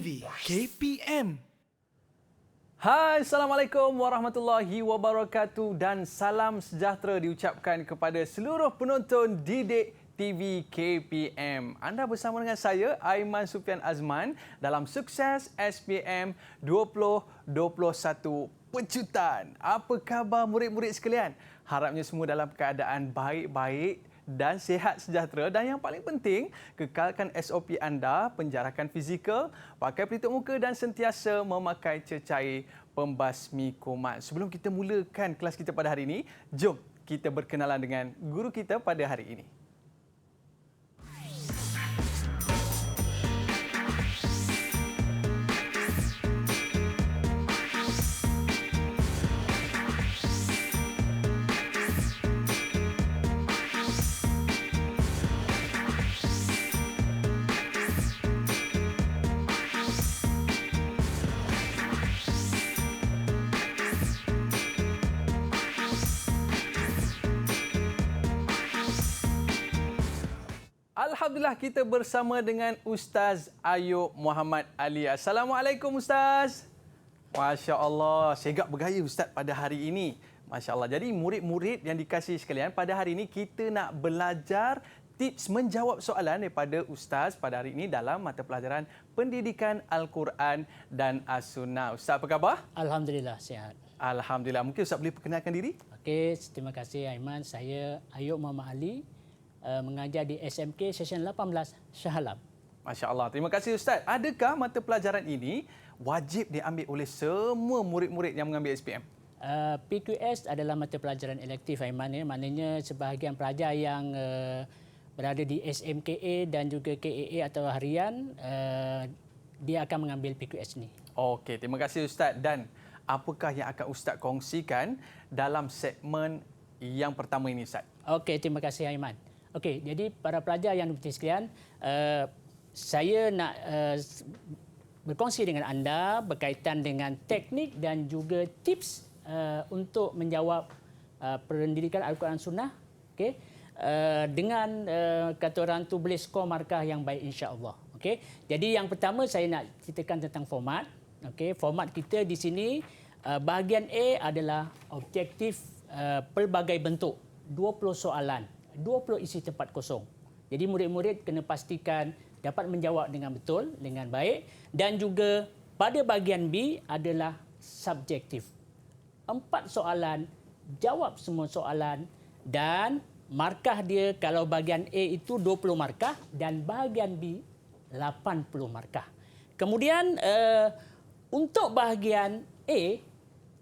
TV KPM. Hai, Assalamualaikum warahmatullahi wabarakatuh dan salam sejahtera diucapkan kepada seluruh penonton Didik TV KPM. Anda bersama dengan saya, Aiman Sufian Azman dalam Sukses SPM 2021 Pecutan. Apa khabar murid-murid sekalian? Harapnya semua dalam keadaan baik-baik dan sihat sejahtera, dan yang paling penting, kekalkan SOP anda, penjarakan fizikal, pakai pelitup muka dan sentiasa memakai cecair pembasmi kuman. Sebelum kita mulakan kelas kita pada hari ini, jom kita berkenalan dengan guru kita pada hari ini. Alhamdulillah, kita bersama dengan Ustaz Ayub Muhammad Ali. Assalamualaikum Ustaz. Masya Allah, segak bergaya Ustaz pada hari ini. Masya Allah. Jadi murid-murid yang dikasihi sekalian, pada hari ini kita nak belajar tips menjawab soalan daripada Ustaz pada hari ini dalam mata pelajaran Pendidikan Al-Quran dan As-Sunnah. Ustaz, apa khabar? Alhamdulillah, sihat. Alhamdulillah. Mungkin Ustaz boleh perkenalkan diri? Okey, terima kasih Aiman. Saya Ayub Muhammad Ali, mengajar di SMK Session 18 Shah Alam. Masya Allah. Terima kasih Ustaz. Adakah mata pelajaran ini wajib diambil oleh semua murid-murid yang mengambil SPM? PQS adalah mata pelajaran elektif Aiman, ya. Maknanya sebahagian pelajar yang berada di SMKA dan juga KAA atau harian, dia akan mengambil PQS ni. Okey, terima kasih Ustaz. Dan apakah yang akan Ustaz kongsikan dalam segmen yang pertama ini Ustaz? Okey, terima kasih Aiman. Okey, jadi para pelajar yang diberkati sekalian, saya nak berkongsi dengan anda berkaitan dengan teknik dan juga tips untuk menjawab pendidikan Al-Quran Sunnah, okey, dengan kata orang tu boleh skor markah yang baik insya-Allah. Okey. Jadi yang pertama saya nak ceritakan tentang format. Okey, format kita di sini bahagian A adalah objektif pelbagai bentuk, 20 soalan, 20 isi tempat kosong. Jadi murid-murid kena pastikan dapat menjawab dengan betul, dengan baik. Dan juga pada bahagian B adalah subjektif. 4 soalan, jawab semua soalan, dan markah dia kalau bahagian A itu 20 markah dan bahagian B 80 markah. Kemudian untuk bahagian A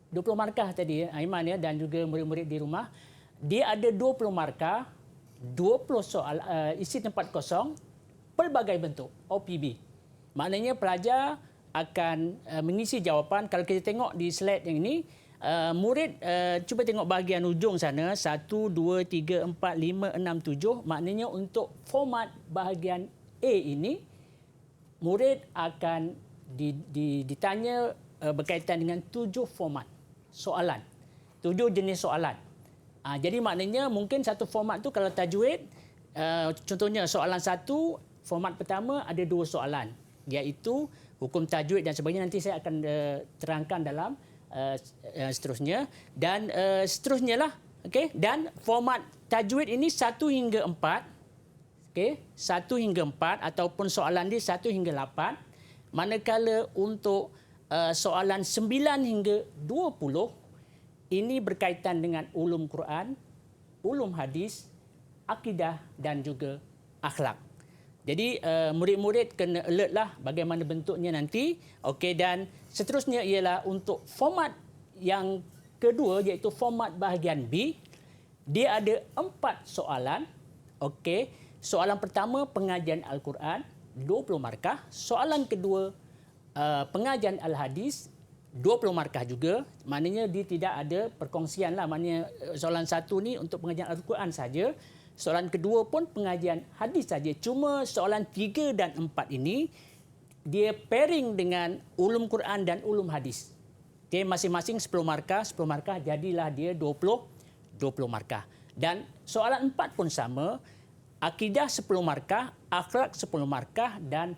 20 markah tadi Aiman, ya, dan juga murid-murid di rumah, dia ada 20 markah, 20 soal isi tempat kosong, pelbagai bentuk, OPB. Maknanya pelajar akan mengisi jawapan. Kalau kita tengok di slide yang ini, murid cuba tengok bahagian ujung sana, 1, 2, 3, 4, 5, 6, 7. Maknanya untuk format bahagian A ini, murid akan ditanya berkaitan dengan 7 format soalan, 7 jenis soalan. Jadi maknanya mungkin satu format tu kalau tajwid, contohnya soalan 1, format pertama ada 2 soalan, iaitu hukum tajwid dan sebagainya. Nanti saya akan terangkan dalam seterusnya, dan seterusnya lah. Okay? Dan format tajwid ini 1 hingga 4, okay? 1 hingga 4 ataupun soalan dia 1 hingga 8. Manakala untuk soalan 9 hingga 20 ini berkaitan dengan ulum Quran, ulum hadis, akidah dan juga akhlak. Jadi murid-murid kena alert lah bagaimana bentuknya nanti. Okey, dan seterusnya ialah untuk format yang kedua, iaitu format bahagian B. Dia ada 4 soalan. Okey, soalan pertama pengajian Al-Quran, 20 markah. Soalan kedua pengajian Al-Hadis, 20 markah juga. Maknanya dia tidak ada perkongsian lah. Maknanya soalan 1 ni untuk pengajian Al-Quran saja. Soalan kedua pun pengajian hadis saja. Cuma soalan 3 dan 4 ini dia pairing dengan ulum Quran dan ulum hadis. Okay, masing-masing 10 markah, 10 markah, jadilah dia 20 markah. Dan soalan 4 pun sama, akidah 10 markah, akhlak 10 markah dan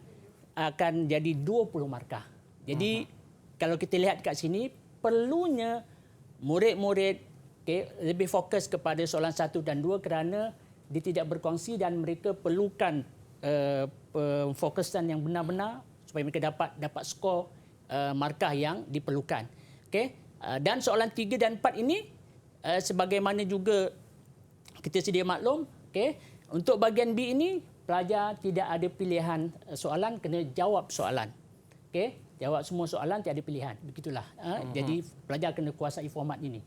akan jadi 20 markah. Jadi kalau kita lihat kat sini, perlunya murid-murid lebih fokus kepada soalan 1 dan 2 kerana dia tidak berkongsi dan mereka perlukan fokusan yang benar-benar supaya mereka dapat skor markah yang diperlukan. Dan soalan 3 dan 4 ini sebagaimana juga kita sedia maklum, untuk bahagian B ini pelajar tidak ada pilihan soalan, kena jawab soalan. Jawab semua soalan, tiada pilihan. Begitulah. Jadi pelajar kena kuasai format ini.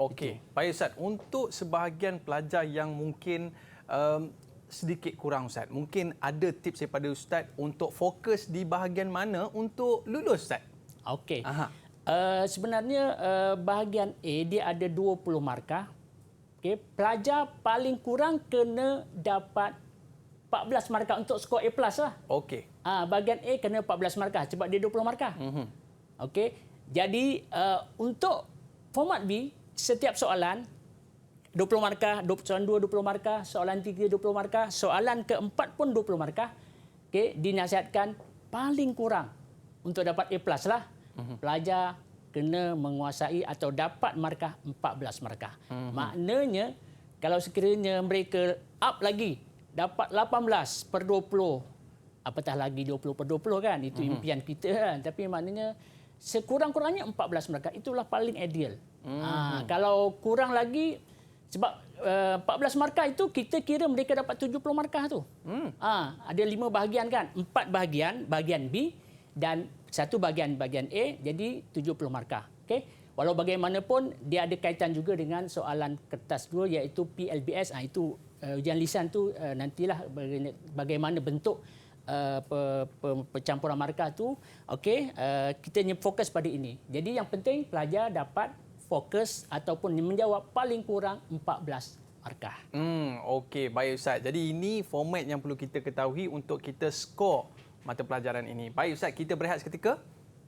Okey. Baik Ustaz, untuk sebahagian pelajar yang mungkin sedikit kurang Ustaz, mungkin ada tips daripada Ustaz untuk fokus di bahagian mana untuk lulus Ustaz? Okey. Sebenarnya bahagian A dia ada 20 markah. Pelajar paling kurang kena dapat 14 markah untuk skor A+ lah. Okey. Bahagian A kena 14 markah sebab dia 20 markah. Okey. Jadi untuk format B, setiap soalan 20 markah, soalan 2 20 markah, soalan 3 20 markah, soalan keempat pun 20 markah. Dinasihatkan paling kurang untuk dapat A+ lah. Pelajar kena menguasai atau dapat markah 14 markah. Maknanya kalau sekiranya mereka up lagi dapat 18/20, apatah lagi 20/20 kan, itu impian kita kan, tapi maknanya sekurang-kurangnya 14 markah itulah paling ideal. Kalau kurang lagi sebab 14 markah itu kita kira mereka dapat 70 markah tu. Ada 5 bahagian kan, 4 bahagian B dan 1 bahagian A, jadi 70 markah. Walau bagaimanapun dia ada kaitan juga dengan soalan kertas 2 iaitu PLBS. Itu ujian lisan tu nantilah bagaimana bentuk pencampuran markah tu. Kita fokus pada ini. Jadi yang penting pelajar dapat fokus ataupun menjawab paling kurang 14 markah. Okey, baik Ustaz. Jadi ini format yang perlu kita ketahui untuk kita skor mata pelajaran ini. Baik Ustaz, kita berehat seketika.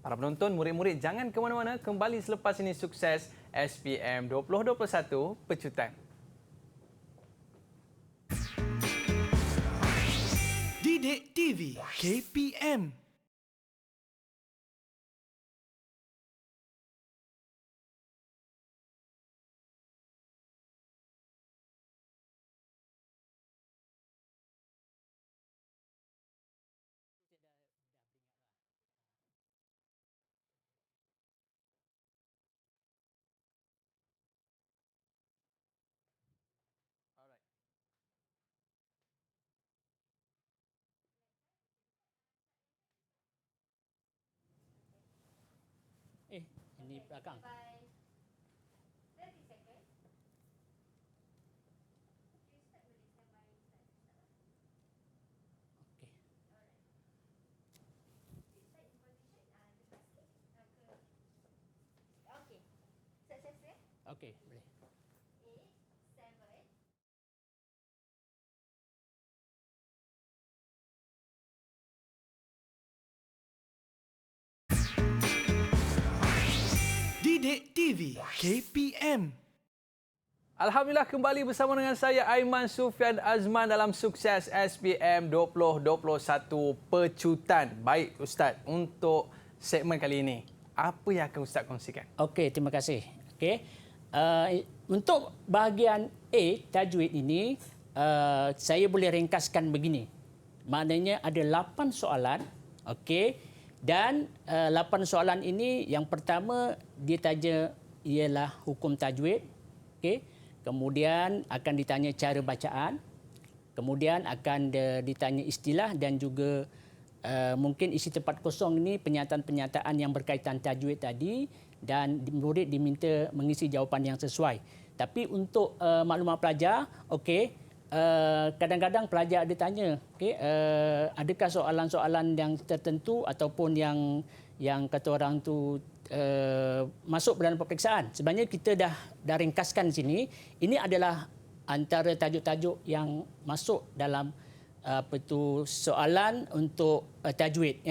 Para penonton, murid-murid jangan ke mana-mana. Kembali selepas ini Sukses SPM 2021 Pecutan. Didik TV KPM. Ini belakang. Okey, boleh. Didik TV KPM. Alhamdulillah kembali bersama dengan saya Aiman Sufian Azman dalam Sukses SPM 2021 Pecutan. Baik Ustaz, untuk segmen kali ini, apa yang akan Ustaz kongsikan? Okey, terima kasih. Untuk bahagian A, tajwid ini, saya boleh ringkaskan begini. Maknanya ada 8 soalan. Dan 8 soalan ini, yang pertama dia tanya ialah hukum tajwid. Kemudian akan ditanya cara bacaan. Kemudian akan ditanya istilah dan juga mungkin isi tempat kosong ini penyataan-penyataan yang berkaitan tajwid tadi, dan murid diminta mengisi jawapan yang sesuai. Tapi untuk maklumat pelajar, kadang-kadang pelajar ada tanya, adakah soalan-soalan yang tertentu ataupun yang kata orang tu masuk dalam peperiksaan. Sebenarnya kita dah ringkaskan di sini. Ini adalah antara tajuk-tajuk yang masuk dalam soalan untuk tajwid.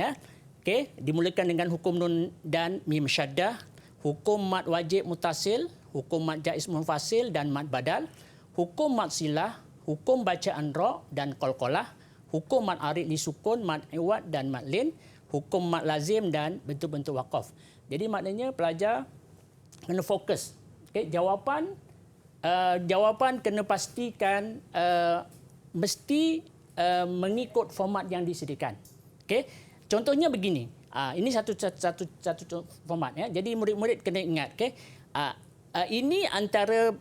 Dimulakan dengan hukum nun dan mim syaddah, hukum mad wajib mutasil, hukum mad jaiz munfasil dan mad badal, hukum mad silah, hukum bacaan ra' dan qalqalah, hukum mad arid li sukun, mad iwad dan mad lin, hukum mad lazim dan bentuk-bentuk waqaf. Jadi maknanya pelajar kena fokus. Okey, jawapan kena pastikan mesti mengikut format yang disediakan. Okey, contohnya begini. Ini satu format ya. Jadi murid-murid kena ingat. Okey, ini antara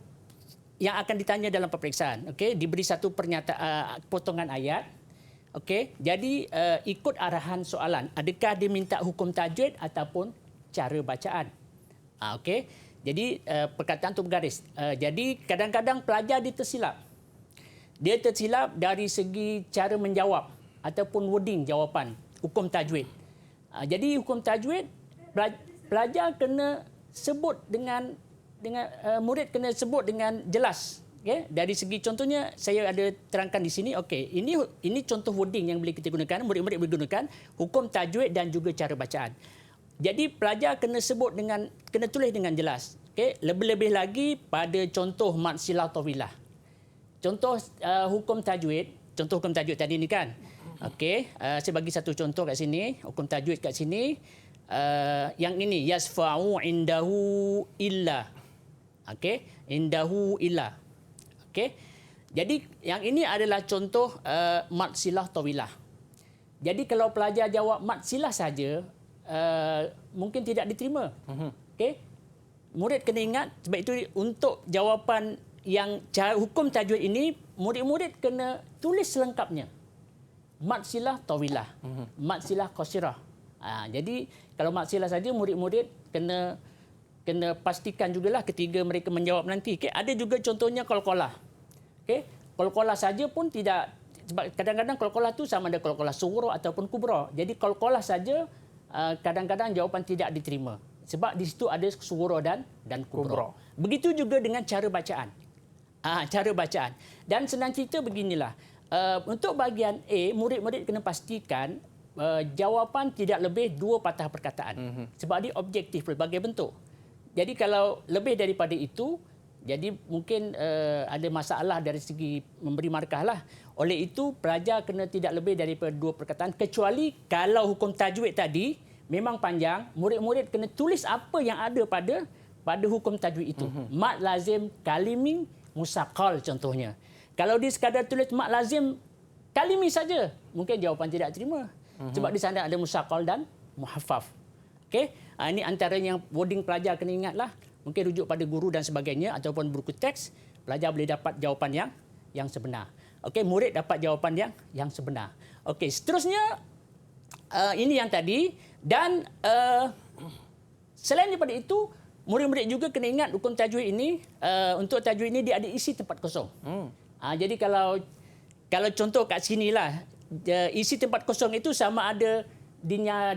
yang akan ditanya dalam peperiksaan. Okey, diberi satu pernyataan potongan ayat. Okey, jadi ikut arahan soalan. Adakah diminta hukum tajwid ataupun cara bacaan? Okey, jadi perkataan tu bergaris. Jadi kadang-kadang pelajar dia tersilap. Dia tersilap dari segi cara menjawab ataupun wording jawapan hukum tajwid. Jadi hukum tajwid pelajar kena sebut dengan murid kena sebut dengan jelas. Okay? Dari segi contohnya saya ada terangkan di sini. Okey, ini contoh wording yang boleh kita gunakan, murid-murid boleh gunakan hukum tajwid dan juga cara bacaan. Jadi pelajar kena tulis dengan jelas. Okey, lebih-lebih lagi pada contoh mad silah tawilah. Contoh hukum tajwid tadi ni kan. Okey, saya bagi satu contoh kat sini, hukum tajwid kat sini. Yang ini yasfa'u indahu illa. Okey, indahu illa. Okey. Jadi yang ini adalah contoh mad silah tawilah. Jadi kalau pelajar jawab mad silah saja mungkin tidak diterima. Okey. Murid kena ingat sebab itu untuk jawapan yang hukum tajwid ini murid-murid kena tulis selengkapnya. Mad silah tawilah, mad silah qasirah. Jadi kalau mad silah saja murid-murid kena pastikan jugalah ketika mereka menjawab nanti. Okay? Ada juga contohnya qalqalah. Okay? Qalqalah saja pun tidak, sebab kadang-kadang qalqalah tu sama ada qalqalah sughra ataupun kubra. Jadi qalqalah saja kadang-kadang jawapan tidak diterima. Sebab di situ ada sughra dan kubra. Begitu juga dengan cara bacaan. Cara bacaan. Dan senang cerita beginilah. Untuk bahagian A, murid-murid kena pastikan jawapan tidak lebih 2 patah perkataan. Sebab dia objektif berbagai bentuk. Jadi kalau lebih daripada itu, jadi mungkin ada masalah dari segi memberi markah lah. Oleh itu, pelajar kena tidak lebih daripada 2 perkataan. Kecuali kalau hukum tajwid tadi memang panjang, murid-murid kena tulis apa yang ada pada hukum tajwid itu. Mad lazim kalimi musaqqal contohnya. Kalau dia sekadar tulis mad lazim kalimi saja, mungkin jawapan tidak terima. Sebab di sana ada musaqqal dan muhaffaf. Okey, ini antara yang wording pelajar kena ingatlah. Mungkin rujuk pada guru dan sebagainya ataupun buku teks, pelajar boleh dapat jawapan yang sebenar. Okey, murid dapat jawapan yang sebenar. Okey, seterusnya ini yang tadi dan selain daripada itu, murid-murid juga kena ingat hukum tajwid ini, untuk tajwid ini dia ada isi tempat kosong. Jadi kalau contoh kat sinilah, isi tempat kosong itu sama ada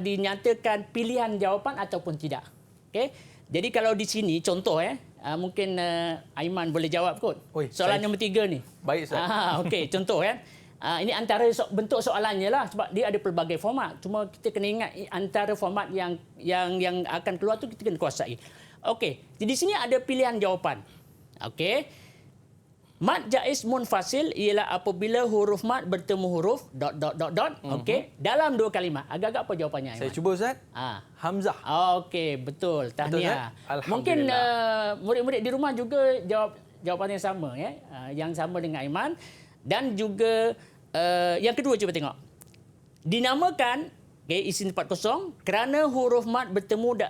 dinyatakan pilihan jawapan ataupun tidak. Okey. Jadi kalau di sini contoh mungkin Aiman boleh jawab kot. Soalan nombor 3 ni. Baik Ustaz. Okey, contoh ini antara bentuk soalannya lah sebab dia ada pelbagai format. Cuma kita kena ingat antara format yang akan keluar tu kita kena kuasai. Okey, di sini ada pilihan jawapan. Okey. Mad jaiz munfasil ialah apabila huruf mad bertemu huruf ... Okey, dalam 2 kalimah. Agak-agak apa jawapannya, Aiman? Saya cuba Ustaz. Hamzah. Okey, betul. Tahniah. Mungkin murid-murid di rumah juga jawab jawapan yang sama yang sama dengan Aiman. Dan juga yang kedua cuba tengok. Dinamakan isi tempat kosong kerana huruf mad bertemu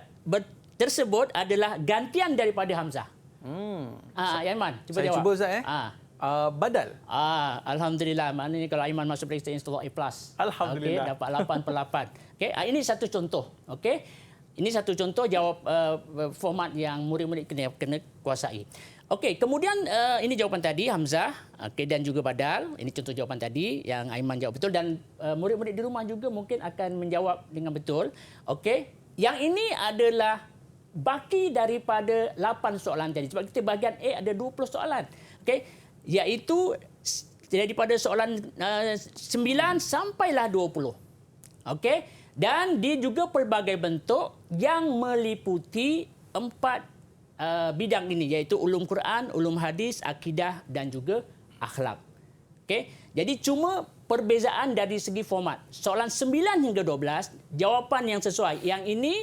tersebut adalah gantian daripada hamzah. Aiman, cuba saya jawab. Cuba Ustaz badal. Alhamdulillah. Maknanya kalau Aiman masuk periksa Insta A+. Alhamdulillah. Okey, dapat 8/8. Okey, ini satu contoh. Okey. Ini satu contoh jawab format yang murid-murid kena kuasai. Okey, kemudian ini jawapan tadi hamzah, okey, dan juga badal. Ini contoh jawapan tadi yang Aiman jawab betul dan murid-murid di rumah juga mungkin akan menjawab dengan betul. Okey. Yang ini adalah baki daripada 8 soalan tadi. Sebab kita bahagian A ada 20 soalan. Okey, iaitu daripada soalan 9 sampailah 20. Okey, dan dia juga pelbagai bentuk yang meliputi 4 bidang ini iaitu ulum Quran, ulum hadis, akidah dan juga akhlak. Okey, jadi cuma perbezaan dari segi format. Soalan 9 hingga 12, jawapan yang sesuai. Yang ini,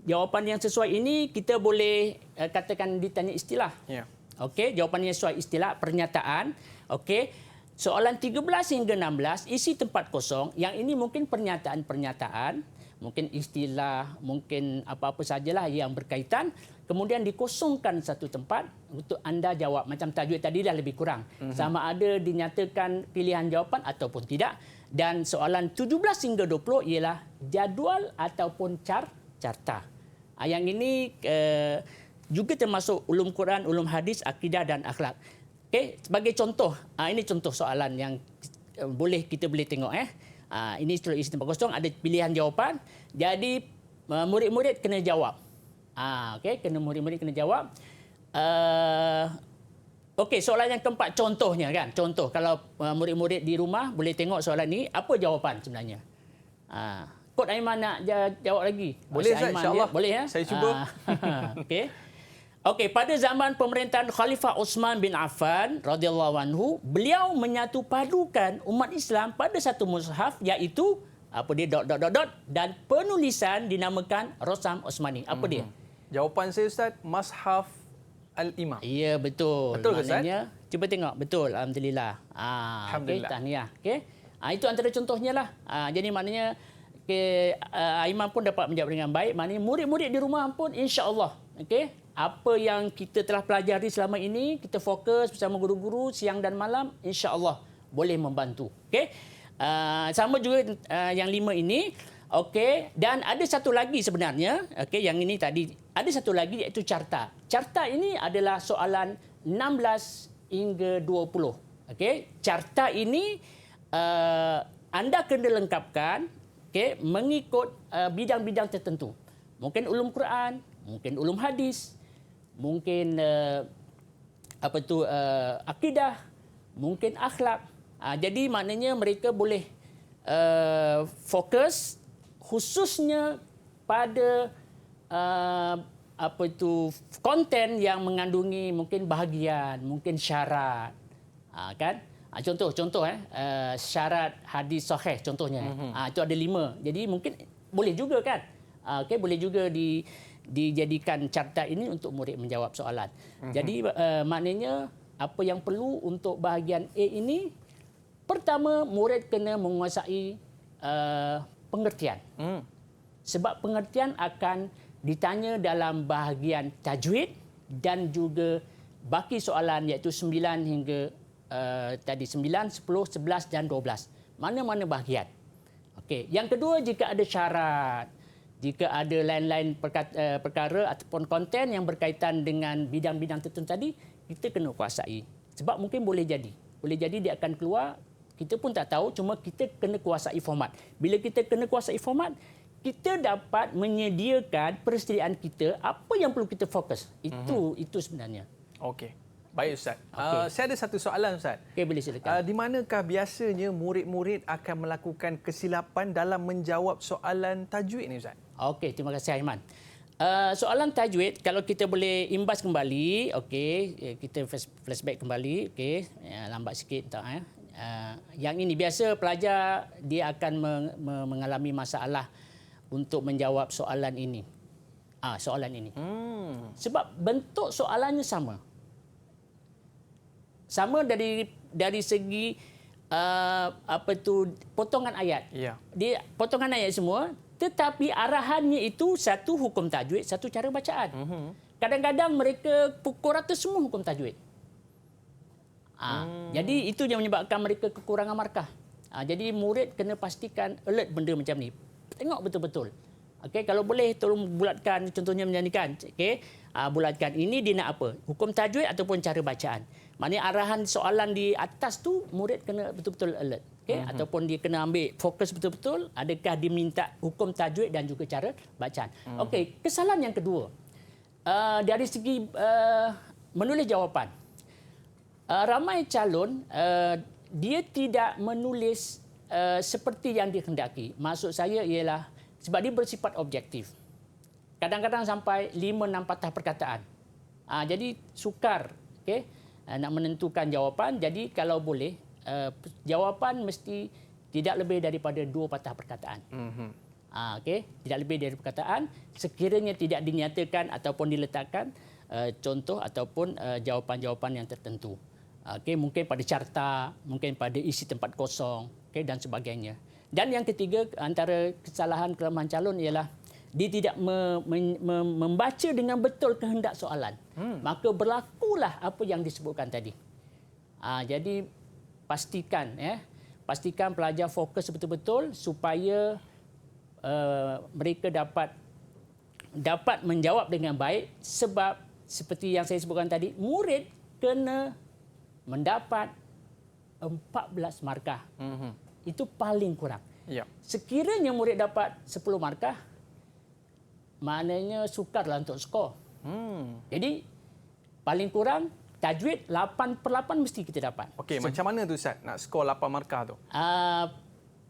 jawapan yang sesuai ini kita boleh katakan ditanya istilah. Ya. Okey, jawapan yang sesuai istilah, pernyataan. Okey. Soalan 13 hingga 16, isi tempat kosong. Yang ini mungkin pernyataan-pernyataan, mungkin istilah, mungkin apa-apa sajalah yang berkaitan. Kemudian dikosongkan satu tempat untuk anda jawab. Macam tajwid tadi dah lebih kurang. Sama ada dinyatakan pilihan jawapan ataupun tidak. Dan soalan 17 hingga 20 ialah jadual ataupun carta. Yang ini juga termasuk ulum Quran, ulum hadis, akidah dan akhlak. Okay, sebagai contoh, ini contoh soalan yang kita boleh tengok. Ini isi tempat kosong, ada pilihan jawapan. Jadi murid-murid kena jawab. Okey, murid-murid kena jawab. Okey, soalan yang keempat contohnya kan. Contoh kalau murid-murid di rumah boleh tengok soalan ni, apa jawapan sebenarnya? Kod Aiman nak jawab lagi? Boleh Ustaz, insya-Allah. Boleh ya? Saya cuba. Okey. Okey, pada zaman pemerintahan Khalifah Uthman bin Affan radhiyallahu anhu, beliau menyatu padukan umat Islam pada satu mushaf, iaitu apa dia dan penulisan dinamakan Rosam Osmani. Apa dia? Jawapan saya Ustaz, Mashaf Al-Imam. Ya, betul. Betul ke Ustaz? Maknanya, cuba tengok. Betul. Alhamdulillah. Alhamdulillah. Okay, tahniah. Okay. Itu antara contohnya lah. Jadi maknanya Imam pun dapat menjawab dengan baik. Maknanya murid-murid di rumah pun insya-Allah, okay, apa yang kita telah pelajari selama ini, kita fokus bersama guru-guru siang dan malam, insya-Allah boleh membantu. Okay. Sama juga yang 5 ini. Okey, dan ada satu lagi sebenarnya, okey, yang ini tadi ada satu lagi iaitu carta. Carta ini adalah soalan 16 hingga 20. Okey, carta ini anda kena lengkapkan, okey, mengikut bidang-bidang tertentu. Mungkin ulum Quran, mungkin ulum hadis, mungkin akidah, mungkin akhlak. Jadi maknanya mereka boleh fokus khususnya pada konten yang mengandungi mungkin bahagian, mungkin syarat, kan? Contoh syarat hadis sahih contohnya. Itu ada 5. Jadi mungkin boleh juga kan? Okey, boleh juga dijadikan carta ini untuk murid menjawab soalan. Jadi maknanya apa yang perlu untuk bahagian A ini, pertama murid kena menguasai pengertian. Sebab pengertian akan ditanya dalam bahagian tajwid dan juga baki soalan iaitu 9 hingga 9, 10, 11 dan 12. Mana-mana bahagian. Okey, yang kedua, jika ada syarat, jika ada lain-lain perkara ataupun konten yang berkaitan dengan bidang-bidang tertentu tadi, kita kena kuasai. Sebab mungkin boleh jadi dia akan keluar. Kita pun tak tahu, cuma kita kena kuasai format. Bila kita kena kuasai format, kita dapat menyediakan persediaan kita, apa yang perlu kita fokus. Itu sebenarnya. Okey. Baik Ustaz. Okey. Saya ada satu soalan Ustaz. Okey, boleh silakan. Di manakah biasanya murid-murid akan melakukan kesilapan dalam menjawab soalan tajwid ni Ustaz? Okey, terima kasih Aiman. Soalan tajwid, kalau kita boleh imbas kembali, okey, kita flashback kembali, okey, lambat sikit tak ya. Yang ini biasa pelajar dia akan mengalami masalah untuk menjawab soalan ini. Soalan ini. Sebab bentuk soalannya sama. Sama dari segi potongan ayat. Ya. Dia potongan ayat semua, tetapi arahannya itu satu hukum tajwid, satu cara bacaan. Kadang-kadang mereka pukul rata semua hukum tajwid. Jadi itu yang menyebabkan mereka kekurangan markah. Jadi murid kena pastikan alert benda macam ni. Tengok betul-betul. Okey, kalau boleh tolong bulatkan, contohnya menyanyikan. Okey, bulatkan ini dia nak apa? Hukum tajwid ataupun cara bacaan. Maknanya arahan soalan di atas tu murid kena betul-betul alert. Okey, ataupun dia kena ambil fokus betul-betul, adakah diminta hukum tajwid dan juga cara bacaan. Okey, kesalahan yang kedua. Dari segi menulis jawapan. Ramai calon dia tidak menulis seperti yang dikehendaki. Maksud saya ialah sebab dia bersifat objektif. Kadang-kadang sampai 5-6 patah perkataan. Jadi sukar, nak menentukan jawapan. Jadi kalau boleh, jawapan mesti tidak lebih daripada 2 patah perkataan. Okey, tidak lebih dari perkataan. Sekiranya tidak dinyatakan ataupun diletakkan contoh ataupun jawapan-jawapan yang tertentu. Okey, mungkin pada carta, mungkin pada isi tempat kosong, okey, dan sebagainya. Dan yang ketiga, antara kesalahan kelemahan calon ialah dia tidak membaca dengan betul kehendak soalan. Maka berlakulah apa yang disebutkan tadi. Jadi pastikan pelajar fokus betul-betul supaya mereka dapat menjawab dengan baik, sebab seperti yang saya sebutkan tadi, murid kena mendapat 14 markah. Itu paling kurang. Ya. Sekiranya murid dapat 10 markah, maknanya sukarlah untuk skor. Jadi paling kurang tajwid 8/8 mesti kita dapat. Okey, macam mana tu Ustaz nak skor 8 markah tu?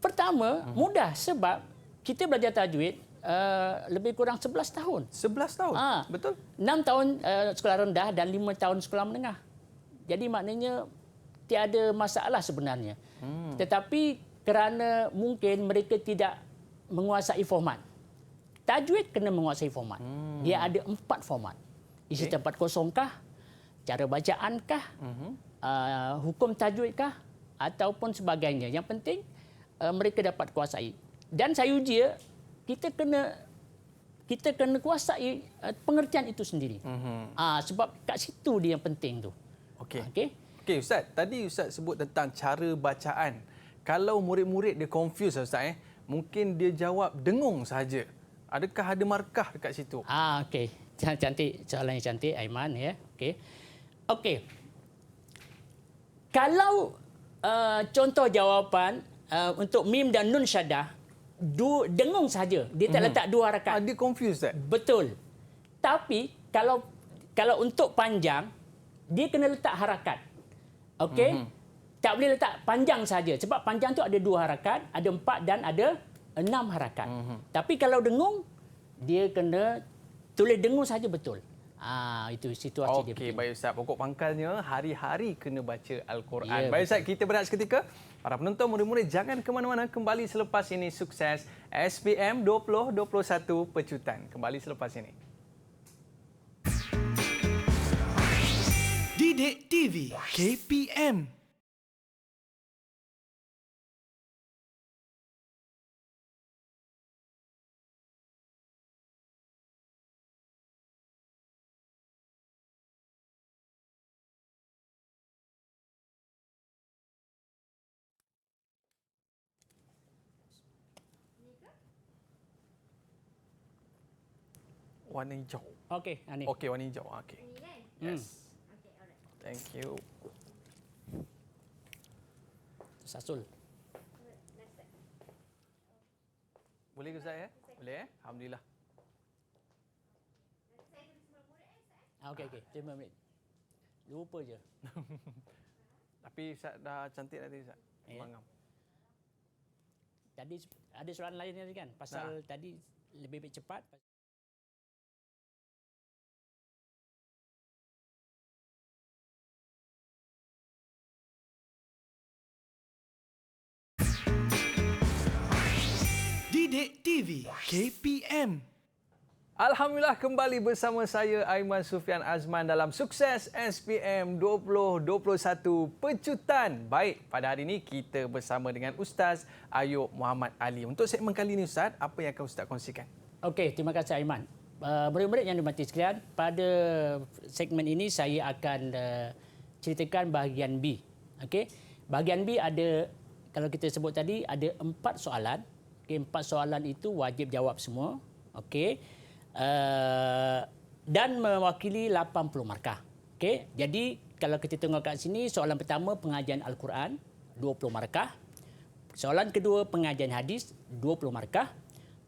Pertama, mudah sebab kita belajar tajwid lebih kurang 11 tahun. 11 tahun? Betul? 6 tahun sekolah rendah dan 5 tahun sekolah menengah. Jadi maknanya tiada masalah sebenarnya. Tetapi kerana mungkin mereka tidak menguasai format. Tajwid kena menguasai format. Dia ada 4 format. Isi tempat kosongkah, cara bacaankah, hukum tajwidkah, ataupun sebagainya. Yang penting mereka dapat kuasai. Dan saya uji, kita kena kuasai pengertian itu sendiri. Sebab kat situ dia yang penting tu. Okey Ustaz, tadi Ustaz sebut tentang cara bacaan. Kalau murid-murid dia confuse Ustaz, mungkin dia jawab dengung saja. Adakah ada markah dekat situ? Okey. Cantik, soalan yang cantik Aiman ya. Okey. Kalau contoh jawapan untuk mim dan nun syaddah dengung saja. Dia tak letak 2 harakat. Dia confuse Ustaz. Betul. Tapi kalau untuk panjang, dia kena letak harakat. Okey? Tak boleh letak panjang saja. Sebab panjang tu ada 2 harakat, ada 4 dan ada 6 harakat. Tapi kalau dengung, dia kena tulis dengung saja betul. Itu situasi dia. Okey, baik Ustaz. Pokok pangkalnya hari-hari kena baca Al-Quran. Ya, Baik Ustaz, kita berehat seketika. Para penonton, murid-murid jangan ke mana-mana. Kembali selepas ini sukses SPM 2021 Pecutan. Kembali selepas ini. Didik TV KPM. Warna hijau. Okey, ni. Okey, warna hijau. Okey. Yes. Thank you. Sasul. Boleh ke Ustaz ya? Boleh Alhamdulillah. Okey. 5 minit. Lupa je. Tapi Ustaz dah cantik tadi Ustaz. Bangam. Tadi ada soalan lain tadi kan? Pasal tadi lebih cepat. Didik TV KPM. Alhamdulillah kembali bersama saya Aiman Sufian Azman dalam Sukses SPM 2021 Pecutan. Baik, pada hari ini kita bersama dengan Ustaz Ayub Muhammad Ali. Untuk segmen kali ini Ustaz, apa yang akan Ustaz kongsikan? Okey, terima kasih Aiman. Murid-murid yang dimati sekalian, pada segmen ini saya akan ceritakan bahagian B. Okey, bahagian B ada, kalau kita sebut tadi, ada 4 soalan. Okey, 4 soalan itu wajib jawab semua. Okey. Dan mewakili 80 markah. Okey, jadi kalau kita tengok kat sini, soalan pertama pengajian Al-Quran 20 markah. Soalan kedua pengajian hadis 20 markah.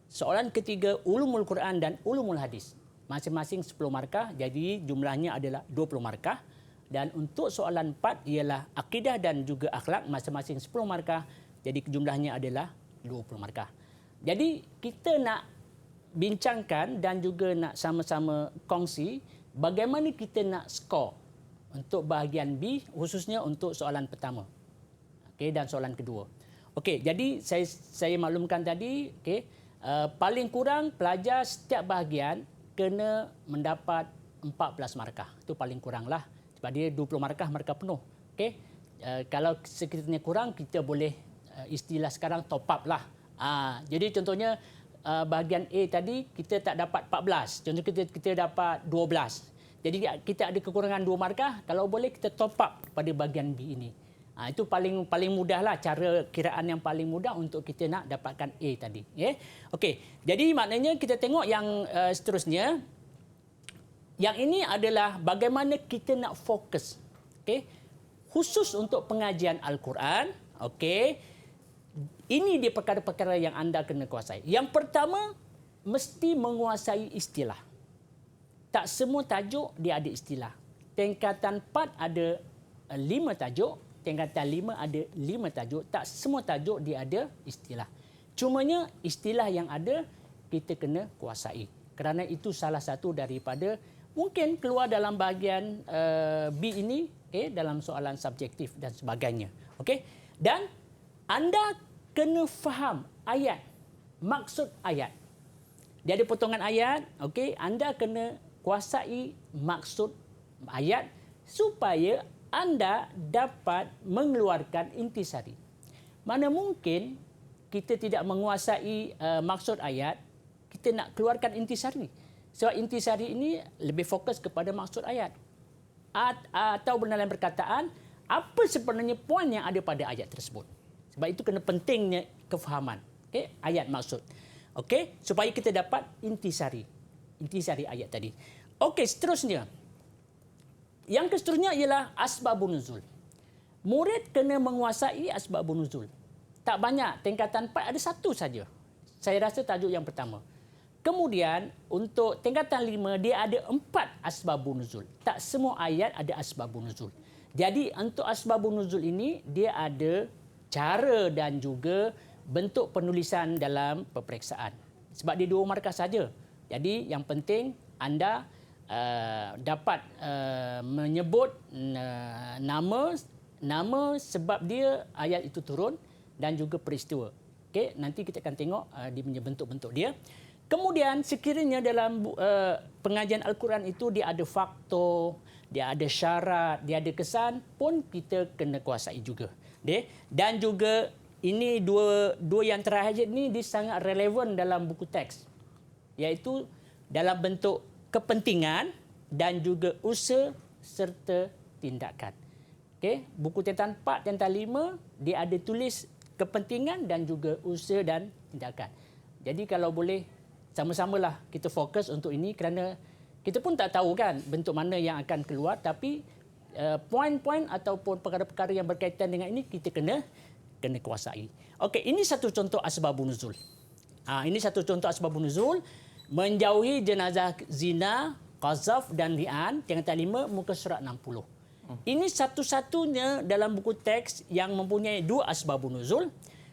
Soalan ketiga ulumul Quran dan ulumul hadis. Masing-masing 10 markah, jadi jumlahnya adalah 20 markah. Dan untuk soalan 4 ialah akidah dan juga akhlak, masing-masing 10 markah, jadi jumlahnya adalah 20 markah. Jadi kita nak bincangkan dan juga nak sama-sama kongsi bagaimana kita nak skor untuk bahagian B, khususnya untuk soalan pertama. Okey, dan soalan kedua. Okey, jadi saya maklumkan tadi, paling kurang pelajar setiap bahagian kena mendapat 14 markah. Itu paling kuranglah. Sebab dia 20 markah penuh. Okey. Kalau sekiranya kurang, kita boleh istilah sekarang top up lah. Jadi contohnya bahagian A tadi kita tak dapat 14. Contoh kita dapat 12. Jadi kita ada kekurangan 2 markah, kalau boleh kita top up pada bahagian B ini. Itu paling mudahlah, cara kiraan yang paling mudah untuk kita nak dapatkan A tadi. Okey. Jadi maknanya kita tengok yang seterusnya. Yang ini adalah bagaimana kita nak fokus. Okey. Khusus untuk pengajian Al-Quran, okey. Ini dia perkara-perkara yang anda kena kuasai. Yang pertama, mesti menguasai istilah. Tak semua tajuk dia ada istilah. Tingkatan 4 ada 5 tajuk, tingkatan 5 ada 5 tajuk. Tak semua tajuk dia ada istilah. Cumanya istilah yang ada kita kena kuasai. Kerana itu salah satu daripada mungkin keluar dalam bahagian B ini, dalam soalan subjektif dan sebagainya. Okey? Dan anda kena faham ayat, maksud ayat. Dia ada potongan ayat, okey, anda kena kuasai maksud ayat supaya anda dapat mengeluarkan intisari. Mana mungkin kita tidak menguasai maksud ayat, kita nak keluarkan intisari. Sebab intisari ini lebih fokus kepada maksud ayat. Atau dalam perkataan, apa sebenarnya poin yang ada pada ayat tersebut. Sebab itu kena pentingnya kefahaman. Ayat maksud. Supaya kita dapat intisari ayat tadi. Seterusnya. Yang seterusnya ialah asbabun nuzul. Murid kena menguasai asbabun nuzul. Tak banyak, tingkatan 4 ada satu saja. Saya rasa tajuk yang pertama. Kemudian untuk tingkatan 5 dia ada 4 asbabun nuzul. Tak semua ayat ada asbabun nuzul. Jadi untuk asbabun nuzul ini dia ada cara dan juga bentuk penulisan dalam peperiksaan. Sebab dia 2 markah saja. Jadi yang penting anda dapat menyebut nama sebab dia ayat itu turun dan juga peristiwa. Nanti kita akan tengok dia punya bentuk-bentuk dia. Kemudian sekiranya dalam pengajian Al-Quran itu dia ada faktor, dia ada syarat, dia ada kesan pun kita kena kuasai juga. Dan juga ini dua yang terakhir ni dia sangat relevan dalam buku teks. Iaitu dalam bentuk kepentingan dan juga usaha serta tindakan. Buku tingkatan 4, tingkatan 5 dia ada tulis kepentingan dan juga usaha dan tindakan. Jadi kalau boleh sama-samalah kita fokus untuk ini kerana kita pun tak tahu kan bentuk mana yang akan keluar, tapi poin-poin ataupun perkara-perkara yang berkaitan dengan ini kita kena kuasai. Ini satu contoh asbabun nuzul. Ini satu contoh asbabun nuzul. Menjauhi jenazah zina, qazaf dan li'an, tingkatan 5 muka surat 60. Ini satu-satunya dalam buku teks yang mempunyai 2 asbabun nuzul,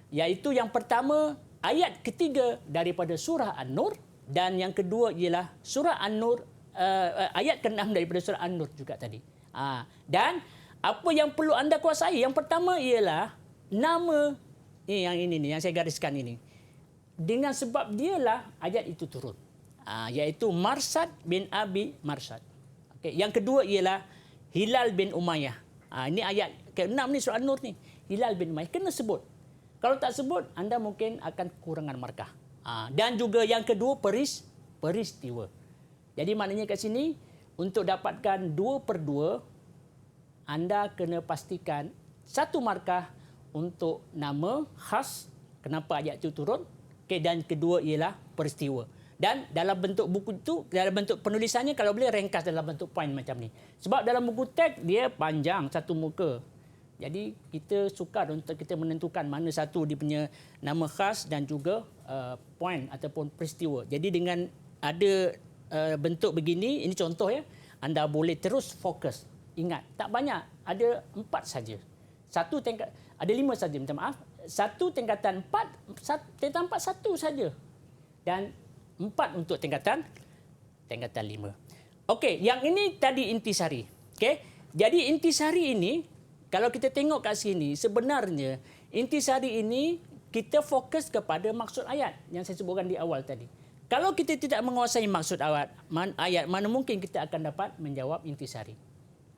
iaitu yang pertama ayat ketiga daripada surah An-Nur dan yang kedua ialah surah An-Nur ayat ke-6 daripada surah An-Nur juga tadi. Dan apa yang perlu anda kuasai? Yang pertama ialah nama yang saya gariskan ini. Dengan sebab dialah ayat itu turun. Iaitu Marsad bin Abi Marsad. Yang kedua ialah Hilal bin Umayyah. Ini ayat ke-6 ni surah An-Nur ni. Hilal bin Umayyah kena sebut. Kalau tak sebut, anda mungkin akan kekurangan markah. Dan juga yang kedua peristiwa. Jadi maknanya kat sini untuk dapatkan 2/2 anda kena pastikan 1 markah untuk nama khas kenapa ayat itu turun. Dan kedua ialah peristiwa. Dan dalam bentuk buku itu, dalam bentuk penulisannya kalau boleh ringkas dalam bentuk poin macam ni. Sebab dalam buku teks dia panjang satu muka. Jadi kita sukar untuk kita menentukan mana satu dia punya nama khas dan juga poin ataupun peristiwa. Jadi dengan ada bentuk begini, ini contoh ya, anda boleh terus fokus. Ingat, tak banyak, ada 4 saja. Ada 5 saja, minta maaf. 1 tingkatan 4, tingkatan 4 1 saja. Dan 4 untuk tingkatan 5. Yang ini tadi intisari. Jadi intisari ini, kalau kita tengok kat sini, sebenarnya intisari ini kita fokus kepada maksud ayat yang saya sebutkan di awal tadi. Kalau kita tidak menguasai maksud ayat, mana mungkin kita akan dapat menjawab intisari.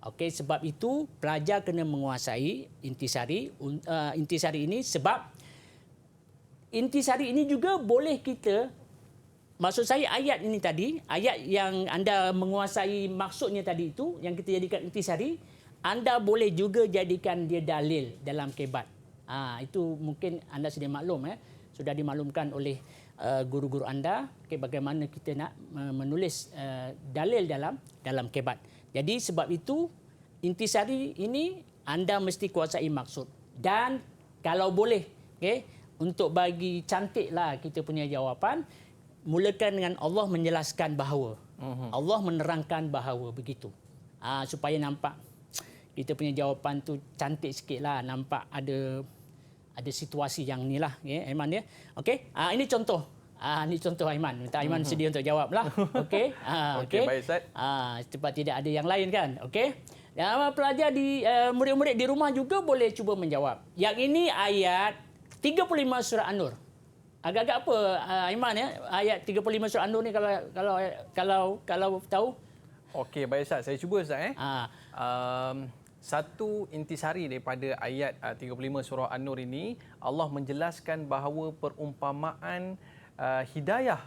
Okey, sebab itu pelajar kena menguasai intisari ini, sebab intisari ini juga boleh kita, maksud saya ayat ini tadi, ayat yang anda menguasai maksudnya tadi itu, yang kita jadikan intisari, anda boleh juga jadikan dia dalil dalam kebat. Itu mungkin anda sudah maklum, sudah dimaklumkan oleh guru-guru anda, bagaimana kita nak menulis dalil dalam kebat. Jadi sebab itu intisari ini anda mesti kuasai maksud. Dan kalau boleh, untuk bagi cantiklah kita punya jawapan, mulakan dengan Allah menjelaskan bahawa, Allah menerangkan bahawa begitu. Supaya nampak kita punya jawapan tu cantik sikitlah, nampak ada situasi yang ni lah, Aiman ya. Okey, ini contoh. Ini contoh Aiman. Minta Aiman sedia untuk jawablah. Okey. Okey, baik Ustaz. Cepat tidak ada yang lain kan. Okey. Pelajar murid-murid di rumah juga boleh cuba menjawab. Yang ini ayat 35 surah An-Nur. Agak-agak apa Aiman ya? Ayat 35 surah An-Nur ni kalau tahu? Okey, baik Ustaz. Saya cuba Ustaz. Satu intisari daripada ayat 35 surah An-Nur ini, Allah menjelaskan bahawa perumpamaan hidayah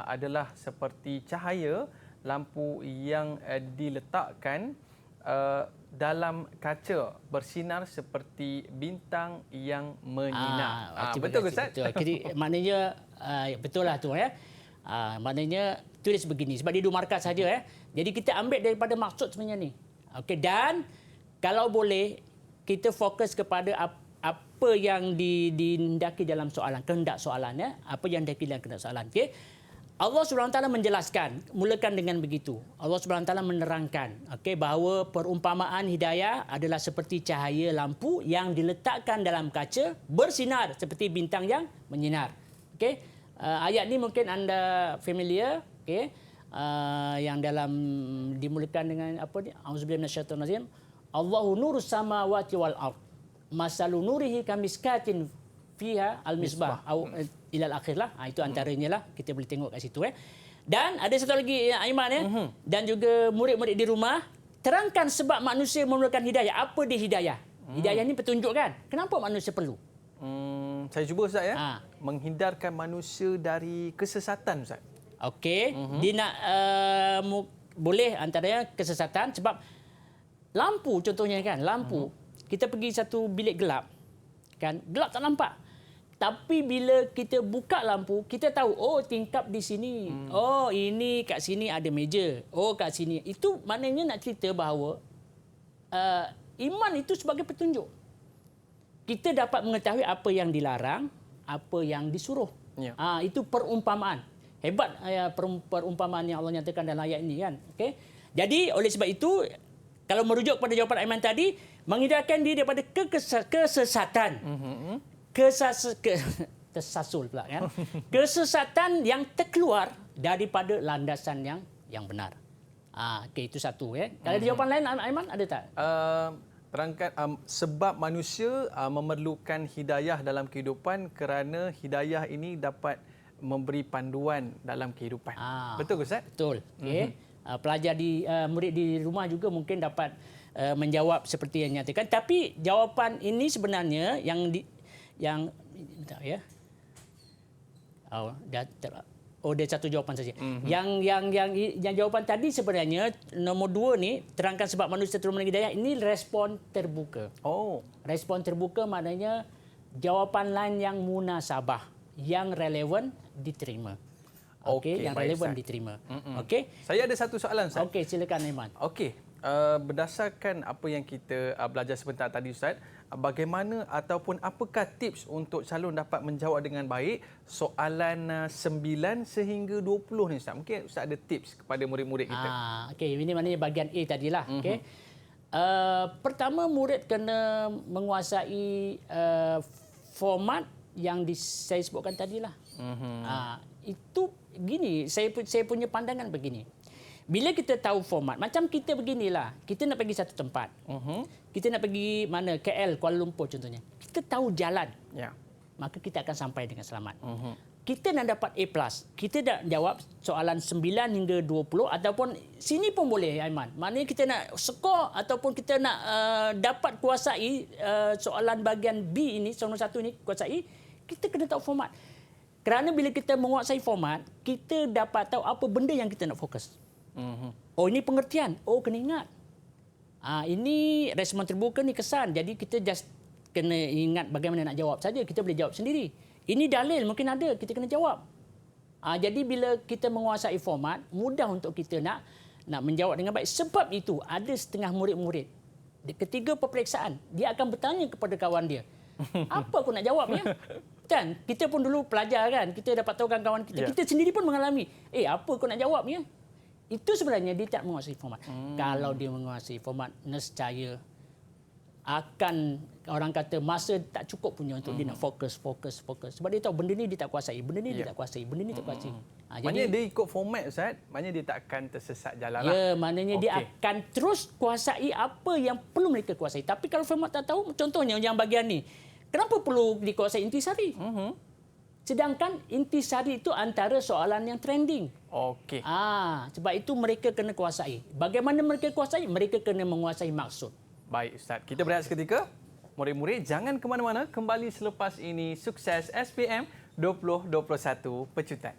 adalah seperti cahaya lampu yang diletakkan dalam kaca, bersinar seperti bintang yang menyinar. Betul ke Ustaz? Betul. Jadi maknanya betul lah tu ya. Maknanya tulis begini sebab dia dua markas saja Jadi kita ambil daripada maksud sebenarnya ni. Okey, dan kalau boleh kita fokus kepada apa yang dihendaki dalam soalan, kehendak soalan apa yang dihendaki dalam kehendak soalan. Okey. Allah SWT menjelaskan, mulakan dengan begitu. Allah SWT menerangkan bahawa perumpamaan hidayah adalah seperti cahaya lampu yang diletakkan dalam kaca, bersinar seperti bintang yang menyinar. Ayat ni mungkin anda familiar, yang dalam dimulakan dengan apa ni? Auzubillahi minasyaitonir rajim. Allahu nurus samawati wal ard. Masalu nurihi kamiskatin fiha al-misbah atau ilal akhir lah. Itu antaranya lah. Kita boleh tengok kat situ. Dan ada satu lagi Aiman dan juga murid-murid di rumah, terangkan sebab manusia memerlukan hidayah. Apa dia hidayah? Hidayah ni petunjuk kan? Kenapa manusia perlu? Saya cuba Ustaz menghindarkan manusia dari kesesatan Ustaz. Okey, dia nak boleh antaranya kesesatan sebab lampu contohnya kan, lampu. Kita pergi satu bilik gelap. Kan? Gelap tak nampak. Tapi bila kita buka lampu, kita tahu, oh tingkap di sini. Oh ini kat sini ada meja. Oh kat sini. Itu maknanya nak cerita bahawa iman itu sebagai petunjuk. Kita dapat mengetahui apa yang dilarang, apa yang disuruh. Ya. Itu perumpamaan. Hebat perumpamaan yang Allah nyatakan dalam ayat ini kan. Okay? Jadi oleh sebab itu, kalau merujuk pada jawapan Aiman tadi, menghindarkan diri daripada kesesatan. Tersasul pula kan. Kesesatan yang terkeluar daripada landasan yang benar. Okay, itu satu Kalau ada jawapan lain Aiman ada tak? Terangkan sebab manusia memerlukan hidayah dalam kehidupan kerana hidayah ini dapat memberi panduan dalam kehidupan. Betul ke Ustaz? Betul. Okay. Pelajar murid di rumah juga mungkin dapat menjawab seperti yang nyatakan. Tapi jawapan ini sebenarnya yang dia satu jawapan saja. Yang jawapan tadi sebenarnya nombor 2 ni, terangkan sebab manusia terus hidayah, ini respon terbuka. Respon terbuka maknanya jawapan lain yang munasabah, yang relevan diterima. Okey, yang relevan diterima. Okey. Saya ada satu soalan Ustaz. Okey, silakan Aiman. Okey. Berdasarkan apa yang kita belajar sebentar tadi Ustaz, bagaimana ataupun apakah tips untuk calon dapat menjawab dengan baik soalan 9 sehingga 20 ni Ustaz? Mungkin Ustaz ada tips kepada murid-murid kita. Okey, ini maknanya bahagian A tadilah. Okey. Pertama, murid kena menguasai format yang saya sebutkan tadilah. Itu gini, saya punya pandangan begini. Bila kita tahu format, macam kita beginilah, kita nak pergi satu tempat. Kita nak pergi mana? KL, Kuala Lumpur contohnya. kita tahu jalan, Ya. maka kita akan sampai dengan selamat. Kita nak dapat A+, kita nak jawab soalan 9 hingga 20 ataupun sini pun boleh, Aiman. Maknanya kita nak skor ataupun kita nak dapat kuasai soalan bahagian B ini, soalan 1 ini kuasai, kita kena tahu format. Kerana bila kita menguasai format, kita dapat tahu apa benda yang kita nak fokus. Oh, ini pengertian. Oh, kena ingat. Ini respon terbuka ni kesan. Jadi kita just kena ingat bagaimana nak jawab saja. Kita boleh jawab sendiri. Ini dalil mungkin ada, kita kena jawab. Jadi bila kita menguasai format, mudah untuk kita nak menjawab dengan baik. Sebab itu ada setengah murid-murid ketiga peperiksaan, dia akan bertanya kepada kawan dia, apa aku nak jawabnya? Kan kita pun dulu pelajar kan, kita dapat tahu kawan kita, kita sendiri pun mengalami, apa aku nak jawabnya? Itu sebenarnya dia tak menguasai format. Kalau dia menguasai format, nescaya akan, orang kata, masa tak cukup punya untuk dia nak fokus. Sebab dia tahu benda ni dia tak kuasai, benda ni dia tak kuasai, benda ni tak kuasai. Maknanya dia ikut format, Ustaz, maknanya dia tak akan tersesat jalan lah. Ya, maknanya dia akan terus kuasai apa yang perlu mereka kuasai. Tapi kalau format tak tahu, contohnya yang bahagian ni, kenapa perlu dikuasai intisari? Sedangkan intisari itu antara soalan yang trending. Okey. Sebab itu mereka kena kuasai. Bagaimana mereka kuasai? Mereka kena menguasai maksud. Baik, Ustaz. Kita berehat seketika. Murid-murid, jangan ke mana-mana. Kembali selepas ini, sukses SPM 2021 Pecutan.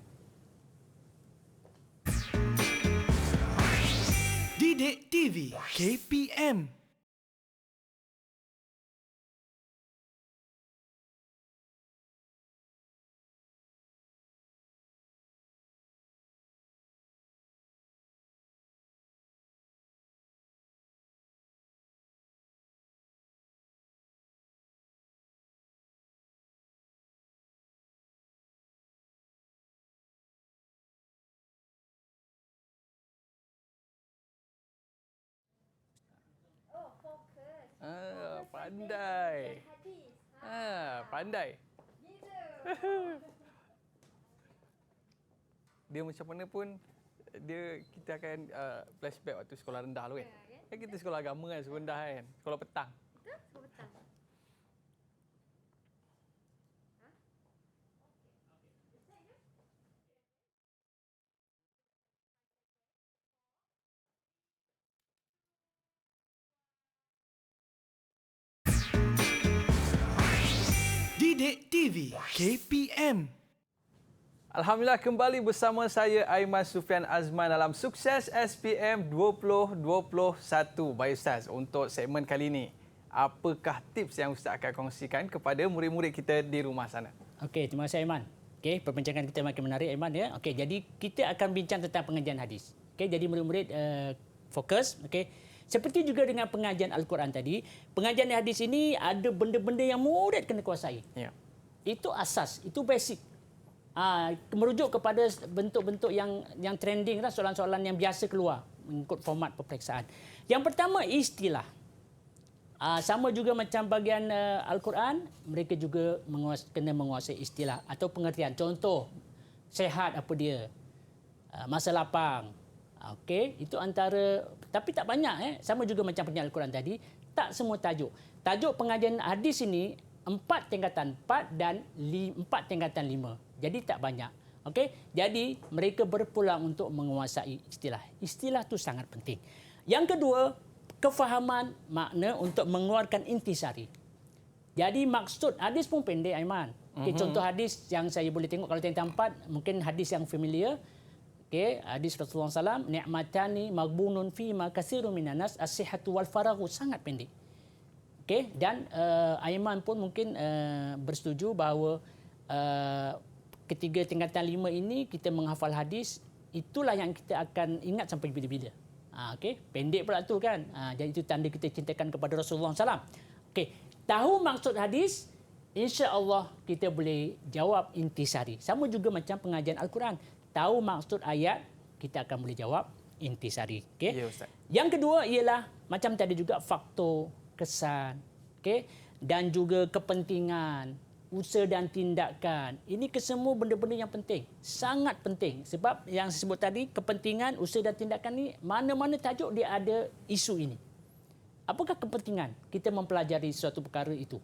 Didik TV KPM. Pandai. Pandai. Dia macam mana pun, kita akan flashback waktu sekolah rendah tu kan. Kan kita sekolah agama kan, sekolah rendah kan. Sekolah petang. Sekolah petang. Didik TV KPM. Alhamdulillah, kembali bersama saya Aiman Sufian Azman dalam Sukses SPM 2021. Baik Ustaz, untuk segmen kali ini, apakah tips yang Ustaz akan kongsikan kepada murid-murid kita di rumah sana? Okey, terima kasih Aiman. Okey, perbincangan kita makin menarik Aiman ya. Okey, jadi kita akan bincang tentang pengajian hadis. Okey, jadi murid-murid fokus, okey. Seperti juga dengan pengajian Al-Quran tadi, pengajian hadis ini ada benda-benda yang murid kena kuasai. Ya. Itu asas, itu basic. Merujuk kepada bentuk-bentuk yang trending lah, soalan-soalan yang biasa keluar mengikut format peperiksaan. Yang pertama, istilah. Sama juga macam bahagian Al-Quran, mereka juga kena menguasai istilah atau pengertian. Contoh, sehat apa dia, masa lapang. Okey, itu antara, tapi tak banyak. Sama juga macam pengajian Al-Quran tadi, tak semua tajuk. Tajuk pengajian hadis ini 4 tingkatan 4 dan 4 tingkatan 5. Jadi tak banyak. Okey, jadi mereka berpeluang untuk menguasai istilah. Istilah itu sangat penting. Yang kedua, kefahaman makna untuk mengeluarkan intisari. Jadi maksud hadis pun pendek Aiman. Okay, contoh hadis yang saya boleh tengok kalau tingkatan 4, mungkin hadis yang familiar. Okay, hadis Rasulullah SAW, ni'matani maghbunun fi ma katsirun minan nas as-sihhatu wal faraghu, sangat pendek. Okay, dan Aiman pun mungkin bersetuju bahawa ketiga tingkatan 5 ini kita menghafal hadis, itulah yang kita akan ingat sampai bila-bila. Okay, pendek pula tu kan. Jadi itu tanda kita cintakan kepada Rasulullah SAW. Okay, tahu maksud hadis, insya-Allah kita boleh jawab intisari. Sama juga macam pengajian Al-Quran. Tahu maksud ayat, kita akan boleh jawab intisari. Okay? Ya, Ustaz. Yang kedua ialah macam tadi juga faktor, kesan, okay? Dan juga kepentingan, usaha dan tindakan. Ini kesemua benda-benda yang penting. Sangat penting. Sebab yang saya sebut tadi, kepentingan, usaha dan tindakan ni, mana-mana tajuk dia ada isu ini. Apakah kepentingan kita mempelajari suatu perkara itu?